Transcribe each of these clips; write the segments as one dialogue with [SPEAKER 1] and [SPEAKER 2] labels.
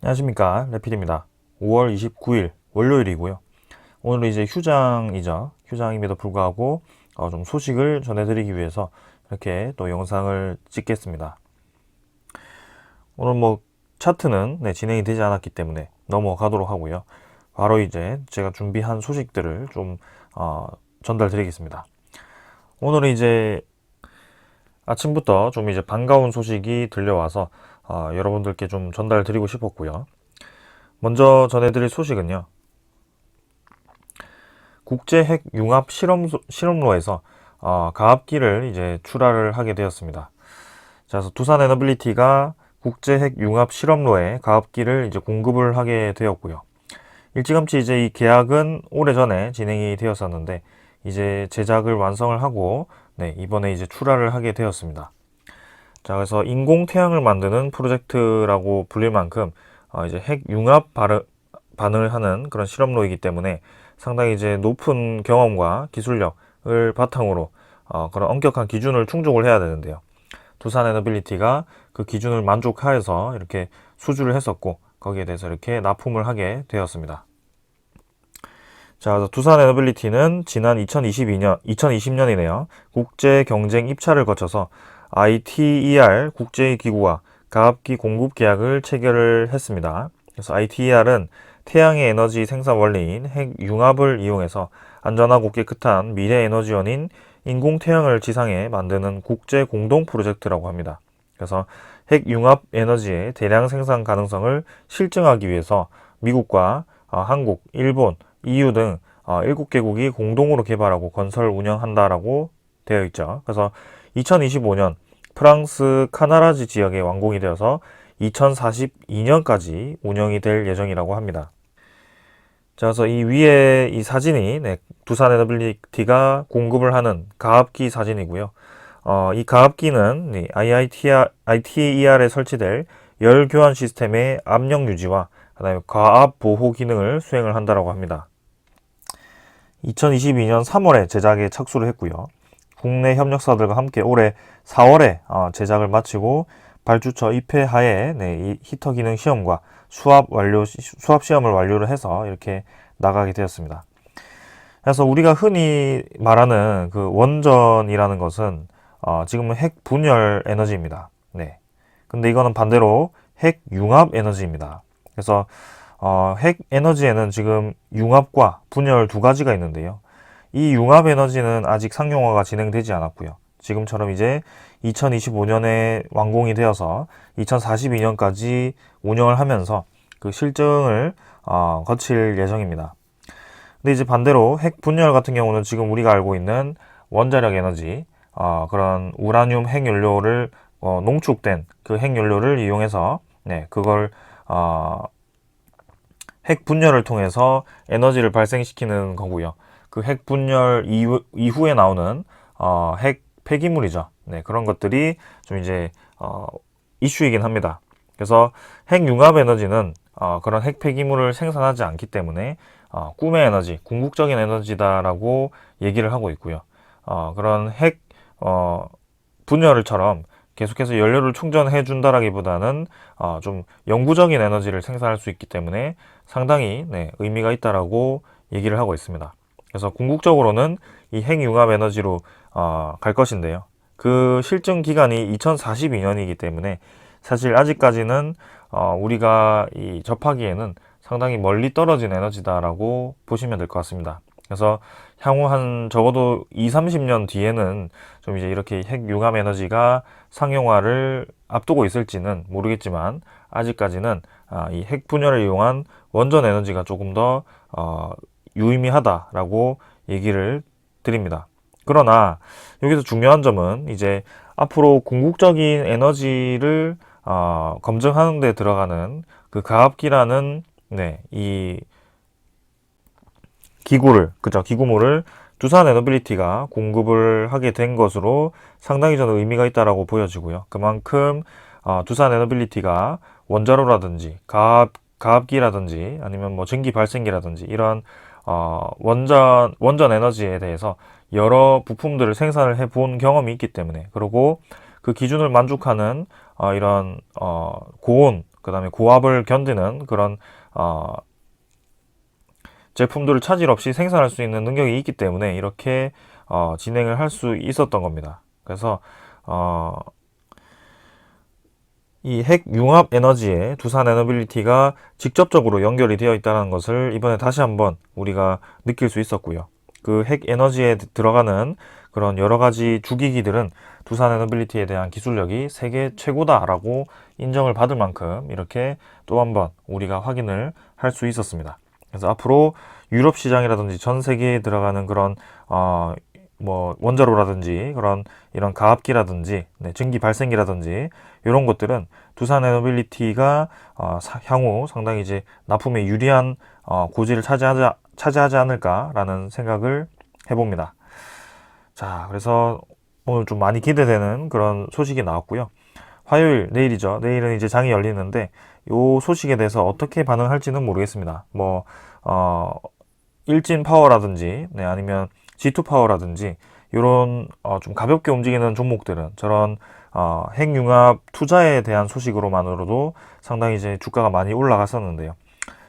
[SPEAKER 1] 안녕하십니까, 레필입니다. 5월 29일 월요일이고요. 오늘은 이제 휴장이죠. 휴장임에도 불구하고 좀 소식을 전해드리기 위해서 이렇게 또 영상을 찍겠습니다. 오늘 뭐 차트는 진행이 되지 않았기 때문에 넘어가도록 하고요. 바로 이제 제가 준비한 소식들을 좀 전달드리겠습니다. 오늘은 이제 아침부터 좀 이제 반가운 소식이 들려와서 여러분들께 좀 전달드리고 싶었고요. 먼저 전해드릴 소식은요. 국제 핵 융합 실험로에서 가압기를 이제 출하를 하게 되었습니다. 자, 그래서 두산 에너빌리티가 국제 핵 융합 실험로에 가압기를 이제 공급을 하게 되었고요. 일찌감치 이제 이 계약은 오래전에 진행이 되었었는데 이제 제작을 완성을 하고 이번에 이제 출하를 하게 되었습니다. 자, 그래서 인공 태양을 만드는 프로젝트라고 불릴 만큼 이제 핵 융합 반응을 하는 그런 실험로이기 때문에 상당히 이제 높은 경험과 기술력을 바탕으로 그런 엄격한 기준을 충족을 해야 되는데요. 두산 에너빌리티가 그 기준을 만족하여서 이렇게 수주를 했었고 거기에 대해서 이렇게 납품을 하게 되었습니다. 자, 두산 에너빌리티는 지난 2020년이네요. 국제 경쟁 입찰을 거쳐서 ITER 국제기구와 가압기 공급 계약을 체결을 했습니다. 그래서 ITER은 태양의 에너지 생산 원리인 핵 융합을 이용해서 안전하고 깨끗한 미래 에너지원인 인공 태양을 지상에 만드는 국제 공동 프로젝트라고 합니다. 그래서 핵 융합 에너지의 대량 생산 가능성을 실증하기 위해서 미국과 한국, 일본, EU 등 7개국이 공동으로 개발하고 건설 운영한다라고 되어 있죠. 그래서 2025년 프랑스 카나라지 지역에 완공이 되어서 2042년까지 운영이 될 예정이라고 합니다. 자, 그래서 이 위에 이 사진이 두산 에너빌리티가 공급을 하는 가압기 사진이고요. 이 가압기는 ITER에 설치될 열 교환 시스템의 압력 유지와 그다음에 과압 보호 기능을 수행을 한다라고 합니다. 2022년 3월에 제작에 착수를 했고요. 국내 협력사들과 함께 올해 4월에 제작을 마치고 발주처 입회하에 이 히터 기능 시험과 수압 시험을 완료를 해서 이렇게 나가게 되었습니다. 그래서 우리가 흔히 말하는 그 원전이라는 것은 지금은 핵 분열 에너지입니다. 근데 이거는 반대로 핵 융합 에너지입니다. 그래서 핵 에너지에는 지금 융합과 분열 두 가지가 있는데요. 이 융합 에너지는 아직 상용화가 진행되지 않았고요. 지금처럼 이제 2025년에 완공이 되어서 2042년까지 운영을 하면서 그 실증을 거칠 예정입니다. 근데 이제 반대로 핵 분열 같은 경우는 지금 우리가 알고 있는 원자력 에너지, 그런 우라늄 핵연료를 농축된 그 핵연료를 이용해서 그걸 핵 분열을 통해서 에너지를 발생시키는 거고요. 그 핵 분열 이후에 나오는 핵 폐기물이죠. 그런 것들이 좀 이제 이슈이긴 합니다. 그래서 핵 융합 에너지는 그런 핵 폐기물을 생산하지 않기 때문에 꿈의 에너지, 궁극적인 에너지다라고 얘기를 하고 있고요. 그런 핵 분열처럼 계속해서 연료를 충전해 준다라기보다는 좀 영구적인 에너지를 생산할 수 있기 때문에 상당히 의미가 있다라고 얘기를 하고 있습니다. 그래서 궁극적으로는 이 핵융합 에너지로 갈 것인데요. 그 실증 기간이 2042년이기 때문에 사실 아직까지는 우리가 접하기에는 상당히 멀리 떨어진 에너지다라고 보시면 될 것 같습니다. 그래서 향후 한 적어도 20-30년 뒤에는 좀 이제 이렇게 핵융합 에너지가 상용화를 앞두고 있을지는 모르겠지만 아직까지는 이 핵 분열을 이용한 원전 에너지가 조금 더 유의미하다라고 얘기를 드립니다. 그러나 여기서 중요한 점은 이제 앞으로 궁극적인 에너지를 검증하는 데 들어가는 그 가압기라는 이 기구물을 두산 에너빌리티가 공급을 하게 된 것으로 상당히 저는 의미가 있다라고 보여지고요. 그만큼 두산 에너빌리티가 원자로라든지 가압기라든지 아니면 뭐 전기 발생기라든지 이런 원전 에너지에 대해서 여러 부품들을 생산을 해본 경험이 있기 때문에, 그리고 그 기준을 만족하는 이런 고온 그 다음에 고압을 견디는 그런 제품들을 차질 없이 생산할 수 있는 능력이 있기 때문에 이렇게 진행을 할 수 있었던 겁니다. 그래서 이 핵 융합 에너지에 두산 에너빌리티가 직접적으로 연결이 되어 있다는 것을 이번에 다시 한번 우리가 느낄 수 있었고요. 그 핵 에너지에 들어가는 그런 여러 가지 주기기들은 두산 에너빌리티에 대한 기술력이 세계 최고다라고 인정을 받을 만큼 이렇게 또 한번 우리가 확인을 할 수 있었습니다. 그래서 앞으로 유럽 시장이라든지 전 세계에 들어가는 그런 뭐 원자로라든지 그런 이런 가압기라든지 증기 발생기라든지 이런 것들은 두산 에너빌리티가 향후 상당히 이제 납품에 유리한 고지를 차지하지 않을까라는 생각을 해봅니다. 자, 그래서 오늘 좀 많이 기대되는 그런 소식이 나왔고요. 화요일, 내일이죠. 내일은 이제 장이 열리는데 이 소식에 대해서 어떻게 반응할지는 모르겠습니다. 뭐 일진 파워라든지 아니면 G2 파워라든지 이런 좀 가볍게 움직이는 종목들은 저런 핵융합 투자에 대한 소식으로만으로도 상당히 이제 주가가 많이 올라갔었는데요.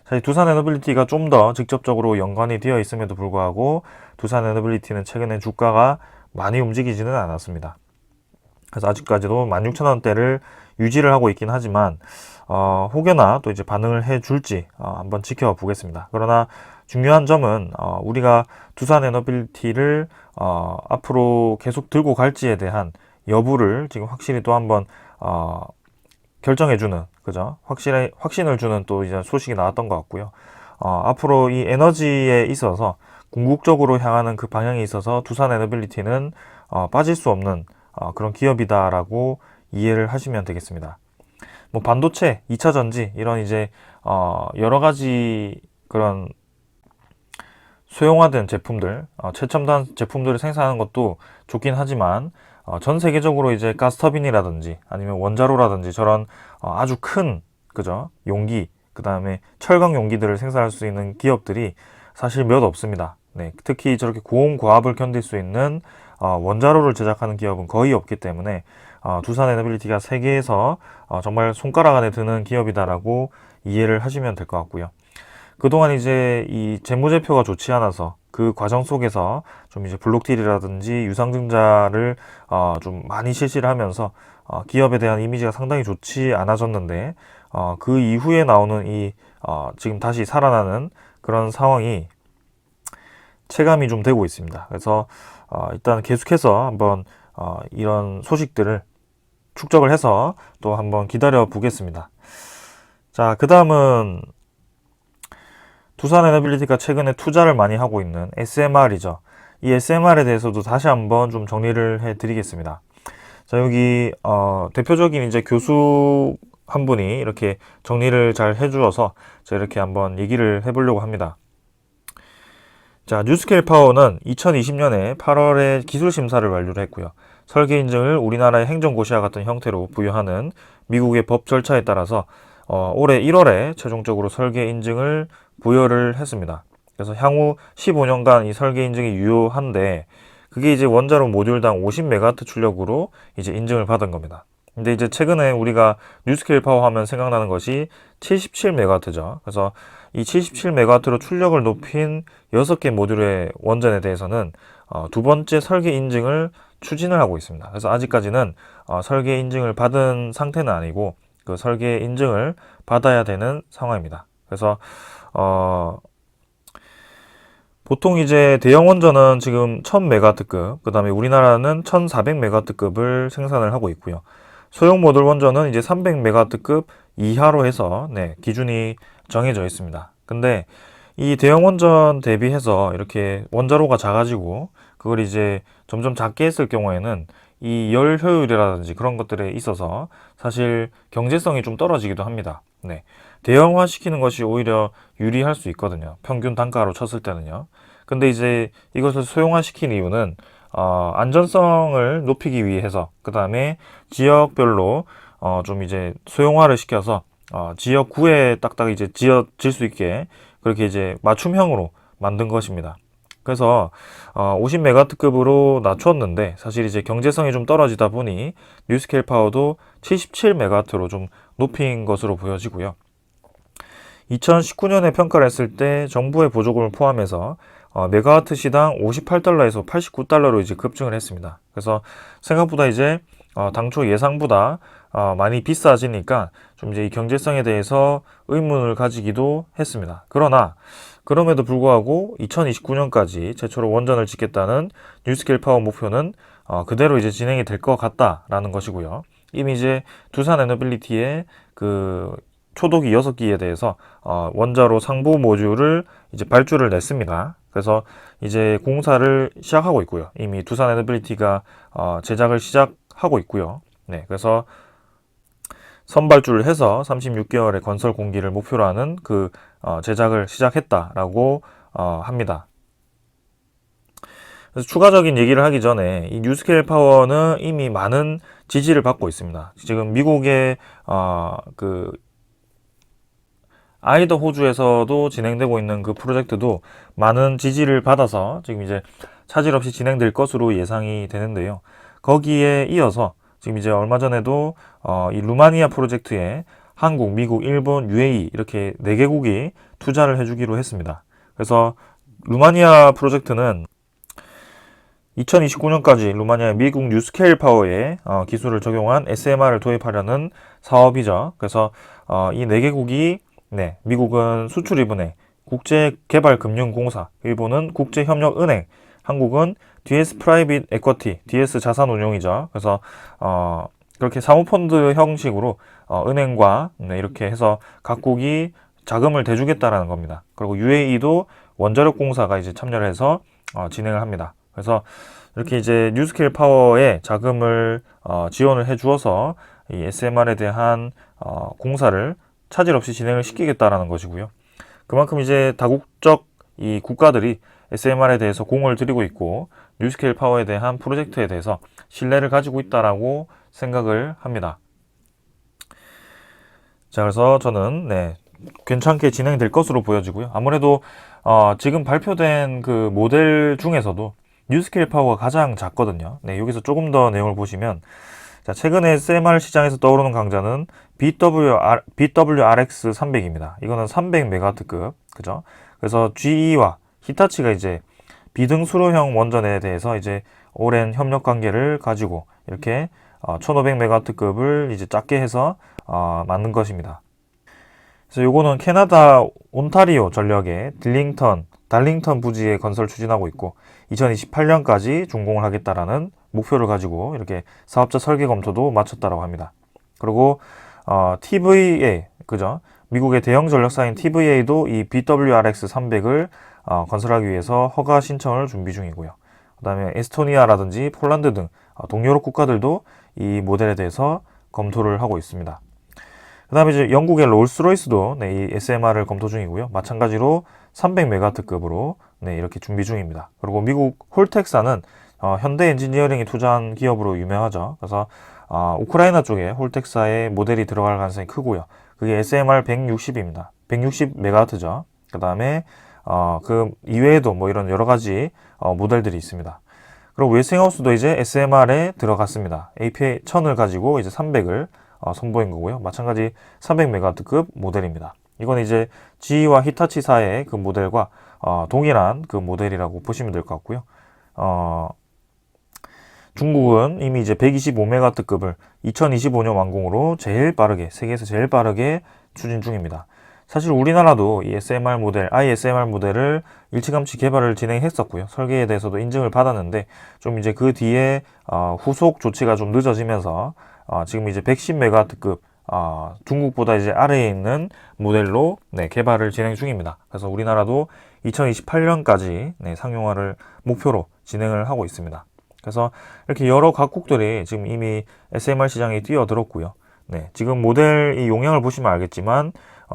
[SPEAKER 1] 사실 두산 에너빌리티가 좀 더 직접적으로 연관이 되어 있음에도 불구하고 두산 에너빌리티는 최근에 주가가 많이 움직이지는 않았습니다. 그래서 아직까지도 16,000원대를 유지를 하고 있긴 하지만 혹여나 또 이제 반응을 해 줄지 한번 지켜보겠습니다. 그러나 중요한 점은 우리가 두산 에너빌리티를 앞으로 계속 들고 갈지에 대한 여부를 지금 확실히 또 한번 결정해주는, 그죠? 확신을 주는 또 이제 소식이 나왔던 것 같고요. 앞으로 이 에너지에 있어서 궁극적으로 향하는 그 방향에 있어서 두산 에너빌리티는 빠질 수 없는 그런 기업이다라고 이해를 하시면 되겠습니다. 뭐 반도체, 2차 전지 이런 이제 여러 가지 그런 소형화된 제품들, 최첨단 제품들을 생산하는 것도 좋긴 하지만 전 세계적으로 이제 가스터빈이라든지 아니면 원자로라든지 저런 아주 큰, 그죠? 용기, 그 다음에 철강 용기들을 생산할 수 있는 기업들이 사실 몇 없습니다. 네, 특히 저렇게 고온고압을 견딜 수 있는 원자로를 제작하는 기업은 거의 없기 때문에 두산 에너빌리티가 세계에서 정말 손가락 안에 드는 기업이다라고 이해를 하시면 될 것 같고요. 그동안 이제 이 재무제표가 좋지 않아서 그 과정 속에서 좀 이제 블록딜이라든지 유상증자를 좀 많이 실시를 하면서 기업에 대한 이미지가 상당히 좋지 않아졌는데 그 이후에 나오는 이 지금 다시 살아나는 그런 상황이 체감이 좀 되고 있습니다. 그래서 일단 계속해서 한번 이런 소식들을 축적을 해서 또 한번 기다려 보겠습니다. 자, 그 다음은 두산 에너빌리티가 최근에 투자를 많이 하고 있는 SMR이죠. 이 SMR에 대해서도 다시 한번 좀 정리를 해 드리겠습니다. 자, 여기 대표적인 이제 교수 한 분이 이렇게 정리를 잘 해주어서 제가 이렇게 한번 얘기를 해보려고 합니다. 자, 뉴스케일 파워는 2020년에 8월에 기술 심사를 완료를 했고요. 설계 인증을 우리나라의 행정고시와 같은 형태로 부여하는 미국의 법 절차에 따라서 올해 1월에 최종적으로 설계 인증을 부여를 했습니다. 그래서 향후 15년간 이 설계 인증이 유효한데 그게 이제 원자로 모듈당 50메가와트 출력으로 이제 인증을 받은 겁니다. 근데 이제 최근에 우리가 뉴스케일 파워 하면 생각나는 것이 77메가와트죠. 그래서 이 77메가와트로 출력을 높인 6개 모듈의 원전에 대해서는 두 번째 설계 인증을 추진을 하고 있습니다. 그래서 아직까지는 설계 인증을 받은 상태는 아니고 그 설계 인증을 받아야 되는 상황입니다. 그래서 보통 이제 대형 원전은 지금 1000메가와트급, 그 다음에 우리나라는 1400메가와트급을 생산을 하고 있고요. 소형 모듈 원전은 이제 300메가와트급 이하로 해서 기준이 정해져 있습니다. 근데 이 대형 원전 대비해서 이렇게 원자로가 작아지고 그걸 이제 점점 작게 했을 경우에는 이 열 효율이라든지 그런 것들에 있어서 사실 경제성이 좀 떨어지기도 합니다. 네. 대형화 시키는 것이 오히려 유리할 수 있거든요. 평균 단가로 쳤을 때는요. 근데 이제 이것을 소형화 시킨 이유는 안전성을 높이기 위해서, 그 다음에 지역별로 좀 이제 소형화를 시켜서 지역구에 딱딱 이제 지어질 수 있게 그렇게 이제 맞춤형으로 만든 것입니다. 그래서 50메가와트급으로 낮췄는데 사실 이제 경제성이 좀 떨어지다 보니 뉴스케일 파워도 77메가와트로 좀 높인 것으로 보여지고요. 2019년에 평가를 했을 때 정부의 보조금을 포함해서 메가와트 시당 58달러에서 89달러로 이제 급증을 했습니다. 그래서 생각보다 이제 당초 예상보다 많이 비싸지니까 좀 이제 이 경제성에 대해서 의문을 가지기도 했습니다. 그러나 그럼에도 불구하고 2029년까지 최초로 원전을 짓겠다는 뉴스케일 파워 목표는 그대로 이제 진행이 될 것 같다라는 것이고요. 이미 이제 두산 에너빌리티의 그 초도기 6기에 대해서 원자로 상부 모듈을 이제 발주를 냈습니다. 그래서 이제 공사를 시작하고 있고요. 이미 두산 에너빌리티가 제작을 시작하고 있고요. 네, 그래서 선발주를 해서 36개월의 건설 공기를 목표로 하는 그 제작을 시작했다라고 합니다. 그래서 추가적인 얘기를 하기 전에 이 뉴스케일 파워는 이미 많은 지지를 받고 있습니다. 지금 미국의 그 아이더 호주에서도 진행되고 있는 그 프로젝트도 많은 지지를 받아서 지금 이제 차질 없이 진행될 것으로 예상이 되는데요. 거기에 이어서 지금 이제 얼마 전에도 이 루마니아 프로젝트에 한국, 미국, 일본, UAE 이렇게 4개국이 투자를 해주기로 했습니다. 그래서 루마니아 프로젝트는 2029년까지 루마니아 미국 뉴스케일 파워에 기술을 적용한 SMR을 도입하려는 사업이죠. 그래서 이 4개국이 미국은 수출입은행, 국제개발금융공사, 일본은 국제협력은행, 한국은 DS 프라이빗 에쿼티, DS 자산운용이죠. 그래서 그렇게 사모펀드 형식으로 은행과 이렇게 해서 각국이 자금을 대주겠다라는 겁니다. 그리고 UAE도 원자력공사가 이제 참여를 해서 진행을 합니다. 그래서 이렇게 이제 뉴스케일 파워에 자금을 지원을 해 주어서 이 SMR에 대한 공사를 차질 없이 진행을 시키겠다라는 것이고요. 그만큼 이제 다국적 이 국가들이 SMR에 대해서 공을 들이고 있고 뉴스케일 파워에 대한 프로젝트에 대해서 신뢰를 가지고 있다라고 생각을 합니다. 자, 그래서 저는 괜찮게 진행될 것으로 보여지고요. 아무래도 지금 발표된 그 모델 중에서도 뉴스케일 파워가 가장 작거든요. 여기서 조금 더 내용을 보시면 자, 최근에 SMR 시장에서 떠오르는 강자는 BWRX 300입니다. 이거는 300메가와트급, 그죠? 그래서 GE와 히타치가 이제 비등 수로형 원전에 대해서 이제 오랜 협력 관계를 가지고 이렇게 1500메가와트급을 이제 작게 해서 만든 것입니다. 그래서 요거는 캐나다 온타리오 전력의 달링턴 부지에 건설 추진하고 있고 2028년까지 준공을 하겠다라는 목표를 가지고 이렇게 사업자 설계 검토도 마쳤다라고 합니다. 그리고 TVA, 그죠? 미국의 대형 전력사인 TVA도 이 BWRX 300을 건설하기 위해서 허가 신청을 준비 중이고요. 그 다음에 에스토니아라든지 폴란드 등 동유럽 국가들도 이 모델에 대해서 검토를 하고 있습니다. 그 다음에 이제 영국의 롤스로이스도 이 SMR을 검토 중이고요. 마찬가지로 300메가와트급으로 이렇게 준비 중입니다. 그리고 미국 홀텍사는 현대 엔지니어링이 투자한 기업으로 유명하죠. 그래서 우크라이나 쪽에 홀텍사의 모델이 들어갈 가능성이 크고요. 그게 SMR 160입니다. 160메가와트죠. 그 다음에 그 이외에도 뭐 이런 여러 가지 모델들이 있습니다. 그리고 웨스팅하우스도 이제 SMR에 들어갔습니다. APA 1000을 가지고 이제 300을 선보인 거고요. 마찬가지 300메가와트급 모델입니다. 이건 이제 GE와 히타치사의 그 모델과 동일한 그 모델이라고 보시면 될 것 같고요. 중국은 이미 이제 125메가와트급을 2025년 완공으로 세계에서 제일 빠르게 추진 중입니다. 사실 우리나라도 이 SMR 모델, ISMR 모델을 일찌감치 개발을 진행했었고요. 설계에 대해서도 인증을 받았는데 좀 이제 그 뒤에 후속 조치가 좀 늦어지면서 지금 이제 110메가와트급 중국보다 이제 아래에 있는 모델로 개발을 진행 중입니다. 그래서 우리나라도 2028년까지 상용화를 목표로 진행을 하고 있습니다. 그래서 이렇게 여러 각국들이 지금 이미 SMR 시장에 뛰어들었고요. 지금 모델 이 용량을 보시면 알겠지만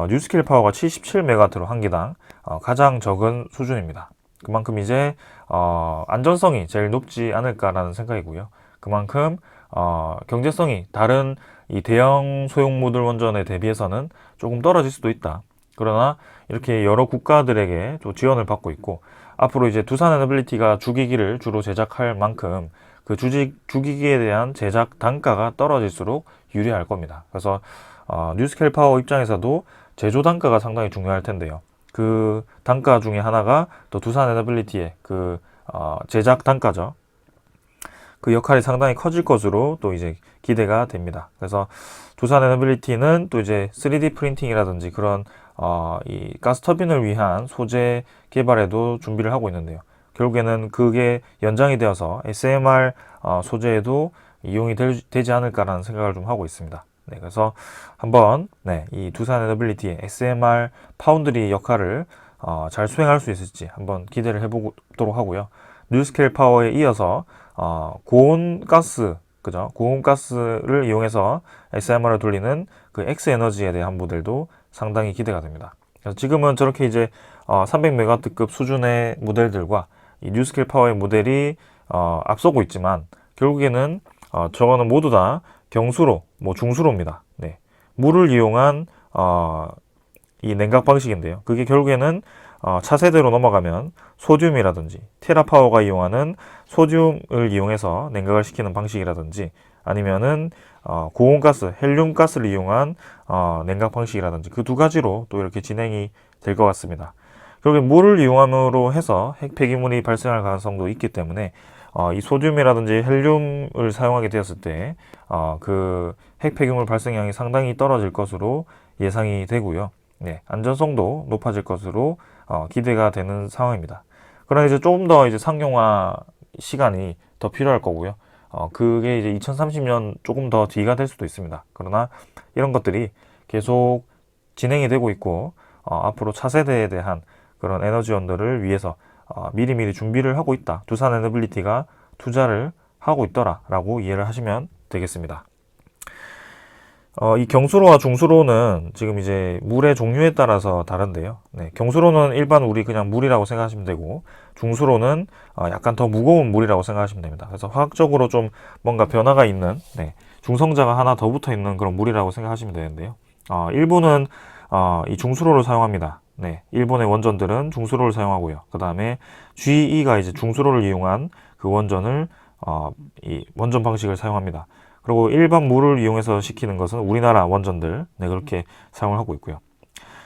[SPEAKER 1] 뉴스케일 파워가 77메가와트로 한 기당 가장 적은 수준입니다. 그만큼 이제 안전성이 제일 높지 않을까라는 생각이고요. 그만큼 경제성이 다른 이 대형 소형 모듈 원전에 대비해서는 조금 떨어질 수도 있다. 그러나 이렇게 여러 국가들에게 또 지원을 받고 있고 앞으로 이제 두산 에너빌리티가 주기기를 주로 제작할 만큼 그 주기기에 대한 제작 단가가 떨어질수록 유리할 겁니다. 그래서 뉴스케일 파워 입장에서도 제조 단가가 상당히 중요할 텐데요. 그 단가 중에 하나가 또 두산 에너빌리티의 그 제작 단가죠. 그 역할이 상당히 커질 것으로 또 이제 기대가 됩니다. 그래서 두산 에너빌리티는 또 이제 3D 프린팅이라든지 그런 이 가스터빈을 위한 소재 개발에도 준비를 하고 있는데요. 결국에는 그게 연장이 되어서 SMR 소재에도 이용이 되지 않을까라는 생각을 좀 하고 있습니다. 네, 그래서 한번 이 두산 에너빌리티의 SMR 파운드리 역할을 잘 수행할 수 있을지 한번 기대를 해보도록 하고요. 뉴스케일 파워에 이어서 고온가스, 그죠? 고온가스를 이용해서 SMR을 돌리는 그 X에너지에 대한 모델도 상당히 기대가 됩니다. 그래서 지금은 저렇게 이제 300메가와트급 수준의 모델들과 이 뉴스케일 파워의 모델이 앞서고 있지만 결국에는 저거는 모두 다 경수로, 뭐 중수로입니다. 네. 물을 이용한 이 냉각 방식인데요. 그게 결국에는 차세대로 넘어가면 소듐이라든지 테라파워가 이용하는 소듐을 이용해서 냉각을 시키는 방식이라든지 아니면은 고온가스, 헬륨가스를 이용한 냉각 방식이라든지 그 두 가지로 또 이렇게 진행이 될 것 같습니다. 결국에 물을 이용함으로 해서 핵 폐기물이 발생할 가능성도 있기 때문에 이 소듐이라든지 헬륨을 사용하게 되었을 때 그 핵 폐기물 발생량이 상당히 떨어질 것으로 예상이 되고요. 네, 안전성도 높아질 것으로 기대가 되는 상황입니다. 그러나 이제 조금 더 이제 상용화 시간이 더 필요할 거고요. 그게 이제 2030년 조금 더 뒤가 될 수도 있습니다. 그러나 이런 것들이 계속 진행이 되고 있고 앞으로 차세대에 대한 그런 에너지원들을 위해서 미리미리 준비를 하고 있다. 두산 에너빌리티가 투자를 하고 있더라라고 이해를 하시면 되겠습니다. 이 경수로와 중수로는 지금 이제 물의 종류에 따라서 다른데요. 네, 경수로는 일반 우리 그냥 물이라고 생각하시면 되고 중수로는 약간 더 무거운 물이라고 생각하시면 됩니다. 그래서 화학적으로 좀 뭔가 변화가 있는 중성자가 하나 더 붙어 있는 그런 물이라고 생각하시면 되는데요. 일본은 이 중수로를 사용합니다. 네, 일본의 원전들은 중수로를 사용하고요. 그 다음에 GE가 이제 중수로를 이용한 그 원전을 이 원전 방식을 사용합니다. 그리고 일반 물을 이용해서 시키는 것은 우리나라 원전들 그렇게 사용을 하고 있고요.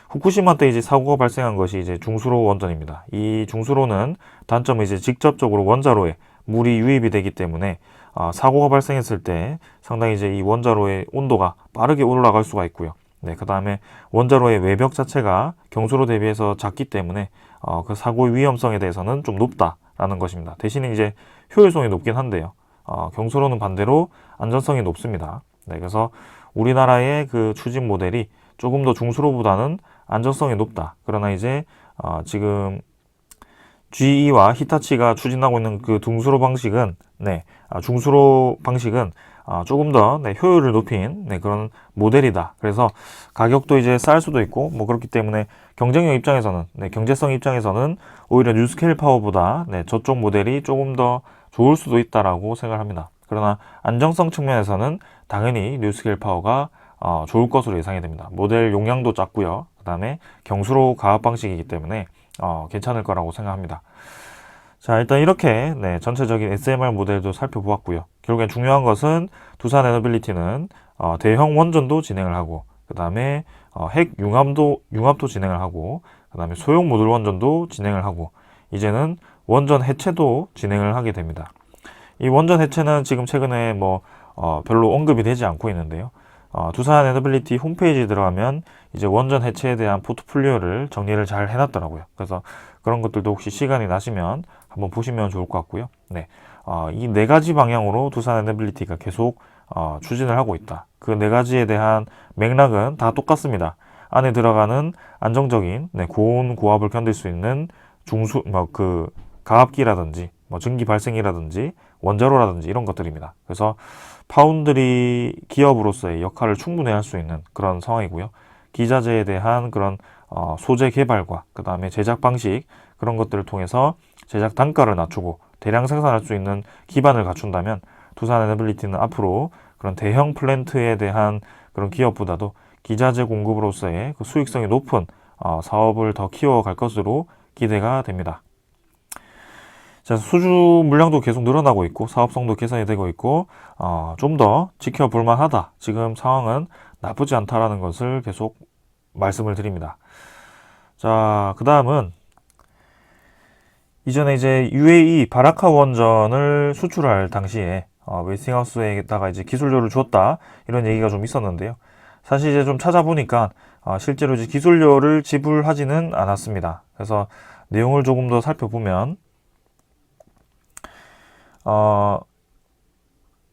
[SPEAKER 1] 후쿠시마 때 이제 사고가 발생한 것이 이제 중수로 원전입니다. 이 중수로는 단점은 이제 직접적으로 원자로에 물이 유입이 되기 때문에 사고가 발생했을 때 상당히 이제 이 원자로의 온도가 빠르게 올라갈 수가 있고요. 네, 그 다음에 원자로의 외벽 자체가 경수로 대비해서 작기 때문에 그 사고의 위험성에 대해서는 좀 높다라는 것입니다. 대신에 이제 효율성이 높긴 한데요. 경수로는 반대로 안전성이 높습니다. 네, 그래서 우리나라의 그 추진 모델이 조금 더 중수로보다는 안전성이 높다. 그러나 이제 지금 GE와 히타치가 추진하고 있는 그 중수로 방식은 중수로 방식은 조금 더 효율을 높인 그런 모델이다. 그래서 가격도 이제 쌀 수도 있고 뭐 그렇기 때문에 경쟁력 입장에서는 경제성 입장에서는 오히려 뉴스케일 파워보다 저쪽 모델이 조금 더 좋을 수도 있다라고 생각합니다. 그러나 안정성 측면에서는 당연히 뉴스케일 파워가 좋을 것으로 예상이 됩니다. 모델 용량도 작고요. 그 다음에 경수로 가압 방식이기 때문에 괜찮을 거라고 생각합니다. 자, 일단 이렇게 전체적인 SMR 모델도 살펴보았고요. 결국엔 중요한 것은 두산 에너빌리티는 대형 원전도 진행을 하고 그 다음에 핵 융합도 진행을 하고 그 다음에 소형 모듈 원전도 진행을 하고 이제는 원전 해체도 진행을 하게 됩니다. 이 원전 해체는 지금 최근에 뭐 별로 언급이 되지 않고 있는데요. 두산 에너빌리티 홈페이지에 들어가면 이제 원전 해체에 대한 포트폴리오를 정리를 잘 해놨더라고요. 그래서 그런 것들도 혹시 시간이 나시면 한번 보시면 좋을 것 같고요. 이 네 가지 방향으로 두산 에너빌리티가 계속 추진을 하고 있다. 그 네 가지에 대한 맥락은 다 똑같습니다. 안에 들어가는 안정적인 고온 고압을 견딜 수 있는 가압기라든지 증기 발생이라든지 원자로라든지 이런 것들입니다. 그래서 파운드리 기업으로서의 역할을 충분히 할 수 있는 그런 상황이고요. 기자재에 대한 그런 소재 개발과 그 다음에 제작 방식 그런 것들을 통해서 제작 단가를 낮추고 대량 생산할 수 있는 기반을 갖춘다면 두산 에너빌리티는 앞으로 그런 대형 플랜트에 대한 그런 기업보다도 기자재 공급으로서의 그 수익성이 높은 사업을 더 키워갈 것으로 기대가 됩니다. 자, 수주 물량도 계속 늘어나고 있고 사업성도 개선이 되고 있고 좀 더 지켜볼 만하다. 지금 상황은 나쁘지 않다라는 것을 계속 말씀을 드립니다. 자, 그 다음은 이전에 이제 UAE 바라카 원전을 수출할 당시에 웨스팅하우스에다가 이제 기술료를 줬다 이런 얘기가 좀 있었는데요. 사실 이제 좀 찾아보니까 실제로 이제 기술료를 지불하지는 않았습니다. 그래서 내용을 조금 더 살펴보면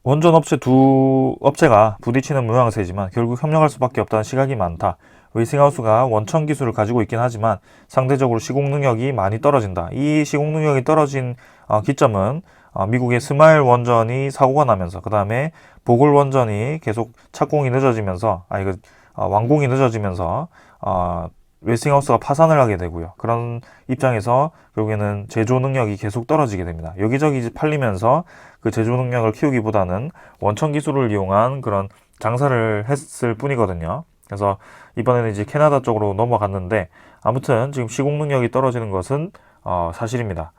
[SPEAKER 1] 원전 업체 두 업체가 부딪히는 모양새지만 결국 협력할 수밖에 없다는 시각이 많다. 웨이싱하우스가 원천 기술을 가지고 있긴 하지만 상대적으로 시공 능력이 많이 떨어진다. 이 시공 능력이 떨어진 기점은 미국의 스마일 원전이 사고가 나면서 그 다음에 보골 원전이 계속 착공이 늦어지면서 완공이 늦어지면서 웨스팅하우스가 파산을 하게 되고요. 그런 입장에서 결국에는 제조 능력이 계속 떨어지게 됩니다. 여기저기 팔리면서 그 제조 능력을 키우기보다는 원천 기술을 이용한 그런 장사를 했을 뿐이거든요. 그래서 이번에는 이제 캐나다 쪽으로 넘어갔는데 아무튼 지금 시공 능력이 떨어지는 것은 사실입니다.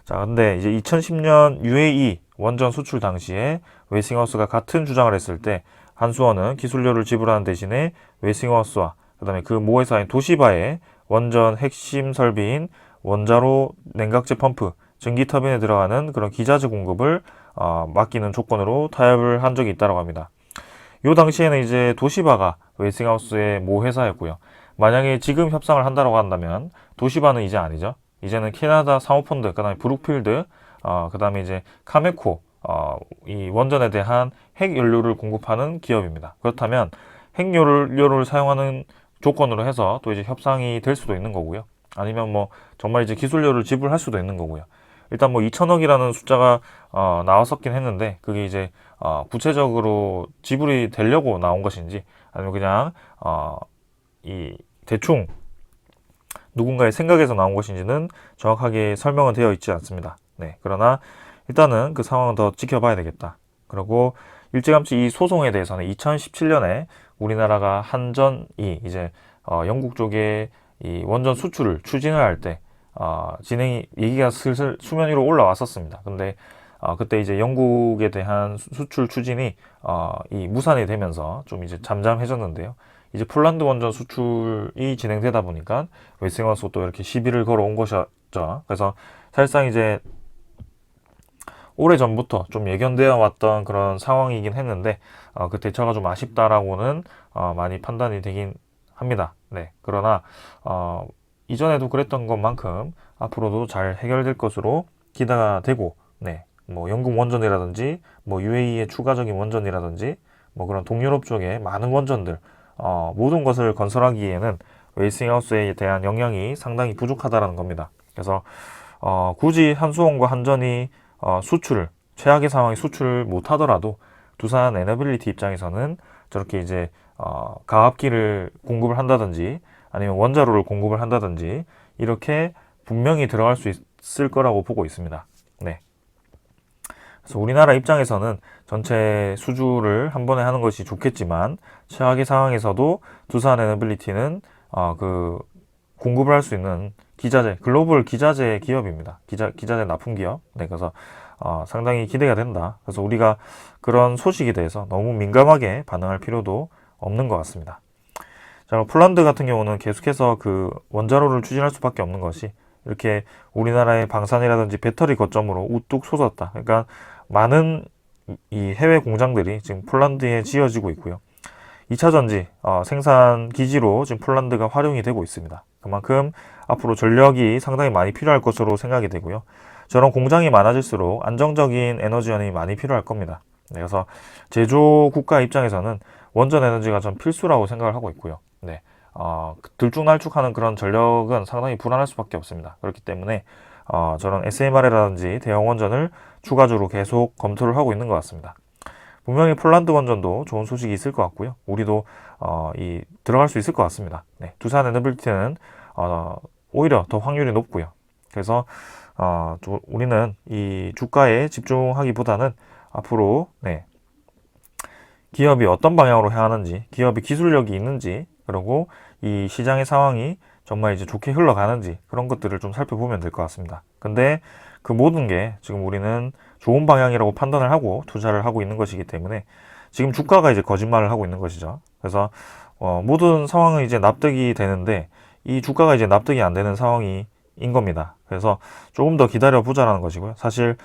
[SPEAKER 1] 자, 근데 이제 2010년 UAE 원전 수출 당시에 웨스팅하우스가 같은 주장을 했을 때 한수원은 기술료를 지불하는 대신에 웨스팅하우스와 그 다음에 그 모회사인 도시바의 원전 핵심 설비인 원자로 냉각제 펌프, 전기 터빈에 들어가는 그런 기자재 공급을 맡기는 조건으로 타협을 한 적이 있다고 합니다. 이 당시에는 이제 도시바가 웨스팅하우스의 모회사였고요. 만약에 지금 협상을 한다고 한다면 도시바는 이제 아니죠. 이제는 캐나다 사모펀드, 그 다음에 브룩필드, 그 다음에 이제 카메코, 이 원전에 대한 핵연료를 공급하는 기업입니다. 그렇다면 핵연료를 사용하는 조건으로 해서 또 이제 협상이 될 수도 있는 거고요. 아니면 뭐 정말 이제 기술료를 지불할 수도 있는 거고요. 일단 뭐 2천억이라는 숫자가 나왔었긴 했는데 그게 이제 구체적으로 지불이 되려고 나온 것인지 아니면 그냥 이 대충 누군가의 생각에서 나온 것인지는 정확하게 설명은 되어 있지 않습니다. 네, 그러나 일단은 그 상황은 더 지켜봐야 되겠다. 그리고 일찌감치 이 소송에 대해서는 2017년에 우리나라가 한전이 이제 영국 쪽에 이 원전 수출을 추진을 할 때 얘기가 슬슬 수면 위로 올라왔었습니다. 근데 그때 이제 영국에 대한 수출 추진이 이 무산이 되면서 좀 이제 잠잠해졌는데요. 이제 폴란드 원전 수출이 진행되다 보니까 웨스팅하우스가 또 이렇게 시비를 걸어온 것이었죠. 그래서 사실상 이제 오래전부터 좀 예견되어 왔던 그런 상황이긴 했는데 그 대처가 좀 아쉽다라고는 많이 판단이 되긴 합니다. 네, 그러나 이전에도 그랬던 것만큼 앞으로도 잘 해결될 것으로 기대가 되고, 네, 뭐 영국 원전이라든지 뭐 UAE의 추가적인 원전이라든지 뭐 그런 동유럽 쪽에 많은 원전들 모든 것을 건설하기에는 웨스팅하우스에 대한 영향이 상당히 부족하다라는 겁니다. 그래서 굳이 한수원과 한전이 수출을 최악의 상황에 수출을 못하더라도 두산 에너빌리티 입장에서는 저렇게 이제 가압기를 공급을 한다든지 아니면 원자로를 공급을 한다든지 이렇게 분명히 들어갈 수 있을 거라고 보고 있습니다. 네. 그래서 우리나라 입장에서는 전체 수주를 한 번에 하는 것이 좋겠지만 최악의 상황에서도 두산 에너빌리티는 그 공급을 할 수 있는 기자재, 글로벌 기자재 기업입니다. 기자재 납품 기업. 네, 그래서 상당히 기대가 된다. 그래서 우리가 그런 소식에 대해서 너무 민감하게 반응할 필요도 없는 것 같습니다. 자, 폴란드 같은 경우는 계속해서 그 원자로를 추진할 수밖에 없는 것이 이렇게 우리나라의 방산이라든지 배터리 거점으로 우뚝 솟았다. 그러니까 많은 이 해외 공장들이 지금 폴란드에 지어지고 있고요. 2차 전지 생산 기지로 지금 폴란드가 활용이 되고 있습니다. 그만큼 앞으로 전력이 상당히 많이 필요할 것으로 생각이 되고요. 저런 공장이 많아질수록 안정적인 에너지원이 많이 필요할 겁니다. 네, 그래서 제조 국가 입장에서는 원전 에너지가 전 필수라고 생각을 하고 있고요. 네, 들쭉날쭉하는 그런 전력은 상당히 불안할 수밖에 없습니다. 그렇기 때문에 저런 SMR이라든지 대형 원전을 추가적으로 계속 검토를 하고 있는 것 같습니다. 분명히 폴란드 원전도 좋은 소식이 있을 것 같고요. 우리도 들어갈 수 있을 것 같습니다. 네, 두산 에너빌리티는 오히려 더 확률이 높고요. 그래서 우리는 이 주가에 집중하기보다는 앞으로 기업이 어떤 방향으로 향하는지, 기업이 기술력이 있는지, 그리고 이 시장의 상황이 정말 이제 좋게 흘러가는지 그런 것들을 좀 살펴보면 될 것 같습니다. 근데 그 모든 게 지금 우리는 좋은 방향이라고 판단을 하고 투자를 하고 있는 것이기 때문에 지금 주가가 이제 거짓말을 하고 있는 것이죠. 그래서 모든 상황은 이제 납득이 되는데 이 주가가 이제 납득이 안 되는 상황인 겁니다. 그래서 조금 더 기다려 보자라는 것이고요. 사실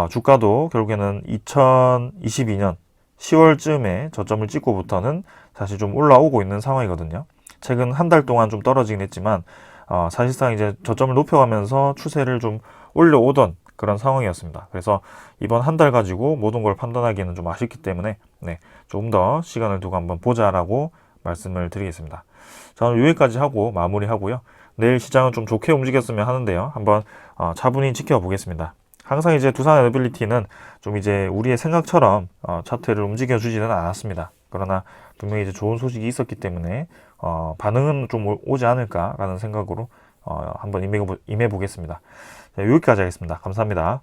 [SPEAKER 1] 주가도 결국에는 2022년 10월쯤에 저점을 찍고부터는 사실 좀 올라오고 있는 상황이거든요. 최근 한 달 동안 좀 떨어지긴 했지만 사실상 이제 저점을 높여가면서 추세를 좀 올려오던 그런 상황이었습니다. 그래서 이번 한 달 가지고 모든 걸 판단하기에는 좀 아쉽기 때문에 조금 더 시간을 두고 한번 보자라고 말씀을 드리겠습니다. 저는 여기까지 하고 마무리하고요. 내일 시장은 좀 좋게 움직였으면 하는데요. 한번 차분히 지켜보겠습니다. 항상 이제 두산 에너빌리티는 좀 이제 우리의 생각처럼 차트를 움직여주지는 않았습니다. 그러나 분명히 이제 좋은 소식이 있었기 때문에 반응은 좀 오지 않을까라는 생각으로 한번 임해 보겠습니다. 자, 여기까지 하겠습니다. 감사합니다.